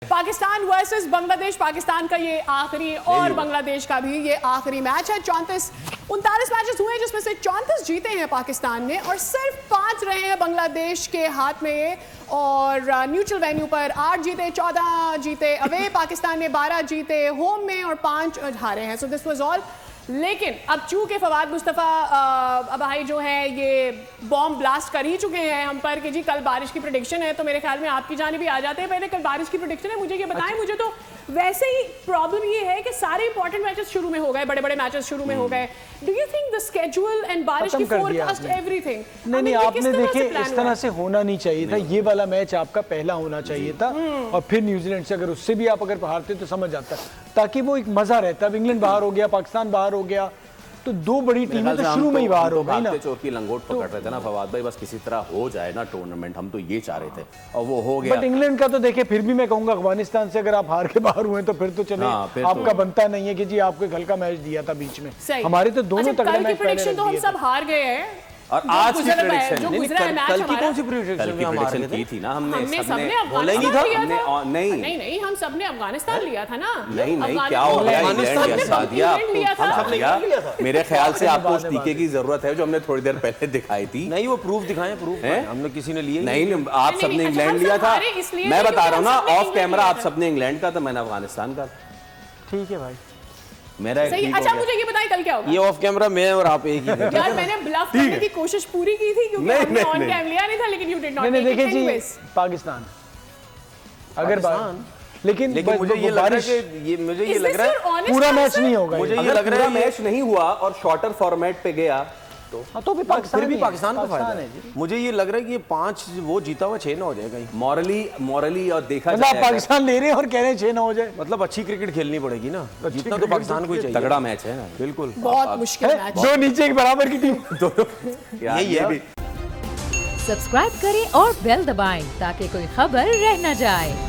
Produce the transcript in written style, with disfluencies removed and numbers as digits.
Pakistan versus Bangladesh, Pakistan का ये आखिरी और बांग्लादेश का भी ये आखिरी मैच है। 39 मैचेस हुए जिसमें से 34 जीते हैं पाकिस्तान ने और सिर्फ 5 रहे हैं बांग्लादेश के हाथ में ये। और न्यूट्रल वेन्यू पर 8 जीते, 14 जीते अवे पाकिस्तान ने, 12 जीते होम में और 5 हारे हैं। So this was all. लेकिन अब चूंकि फवाद मुस्तफ़ा भाई जो है ये बॉम्ब ब्लास्ट कर ही चुके हैं हम पर कि जी कल बारिश की प्रेडिक्शन है, तो मेरे ख्याल में आपकी जानिब भी आ जाते हैं। पहले कल बारिश की प्रेडिक्शन है, मुझे ये बताएं। मुझे तो वैसे ही प्रॉब्लम ये है कि सारे इंपॉर्टेंट मैचेस शुरू में हो गए, बड़े बड़े मैचेस शुरू में हो गए। Do you think the schedule and बारिश की फोरकास्ट एवरीथिंग? नहीं, आपने देखिए इस तरह से होना नहीं चाहिए था। ये वाला मैच आपका पहला होना चाहिए था और फिर न्यूजीलैंड से अगर उससे भी आप अगर हारते तो समझ आता, ताकि वो एक मजा रहता। अब इंग्लैंड बाहर हो गया, पाकिस्तान बाहर हो गया, तो दो बड़ी टीमें तो शुरू में ही बाहर हो गई ना। चोर की लंगोट पकड़ रहे थे ना फवाद भाई, बस किसी तरह हो जाए ना टूर्नामेंट, हम तो ये चाह रहे थे और वो हो गया। बट इंग्लैंड का तो देखिए फिर भी मैं कहूंगा अफगानिस्तान से अगर आप हार के बाहर हुए तो फिर तो चले, आपका बनता नहीं है कि जी आपको एक हल्का मैच दिया था बीच में। हमारे तो दोनों तगड़े मैच पहले तो हम सब हार गए हैं। और आज की प्रेडिक्शन कल की कौन सी प्रेडिक्शन में हमारे की थी ना, हमने सबने अफगानिस्तान लिया था। नहीं हम सबने अफगानिस्तान लिया था ना। नहीं क्या हो गया, इंग्लैंड जैसा दिया आपको। मेरे ख्याल से आपको उस टीके की जरूरत है जो हमने थोड़ी देर पहले दिखाई थी। नहीं वो प्रूफ दिखाएं, प्रूफ हमने किसी ने लिए नहीं, आप सबने इंग्लैंड लिया था। मैं बता रहा हूँ ना ऑफ कैमरा, आप सबने इंग्लैंड का था, मैंने अफगानिस्तान का। ठीक है भाई, मेरा सही। अच्छा मुझे ये बताएं कल क्या होगा? ये ऑफ कैमरा मैं और आप एक ही थे। यार मैंने ब्लफ करने की कोशिश पूरी की थी क्योंकि हमने ऑन कैम लिया नहीं था, लेकिन यू डिड नॉट। नहीं देखिए जी पाकिस्तान अगर लेकिन मुझे ये लग रहा है कि मुझे ये लग रहा है पूरा मैच नहीं होगा। मुझे ये लग रहा है मैच नहीं हुआ और शॉर्टर फॉर्मेट पे गया तो भी पाकिस्तान को फायदा है। मुझे ये लग रहा है कि ये 5 वो जीता हुआ 6 ना हो जाएगा। मॉरली और देखा जाए आप पाकिस्तान ले रहे हैं और कह रहे हैं 6 ना हो जाए। मतलब अच्छी क्रिकेट खेलनी पड़ेगी ना, जीतना तो पाकिस्तान को ही चाहिए। तगड़ा मैच है, बिल्कुल बहुत मुश्किल मैच। दो नीचे एक बराबर की टीम ये भी। सब्सक्राइब करें और बेल दबाएं ताकि कोई खबर रह न जाए।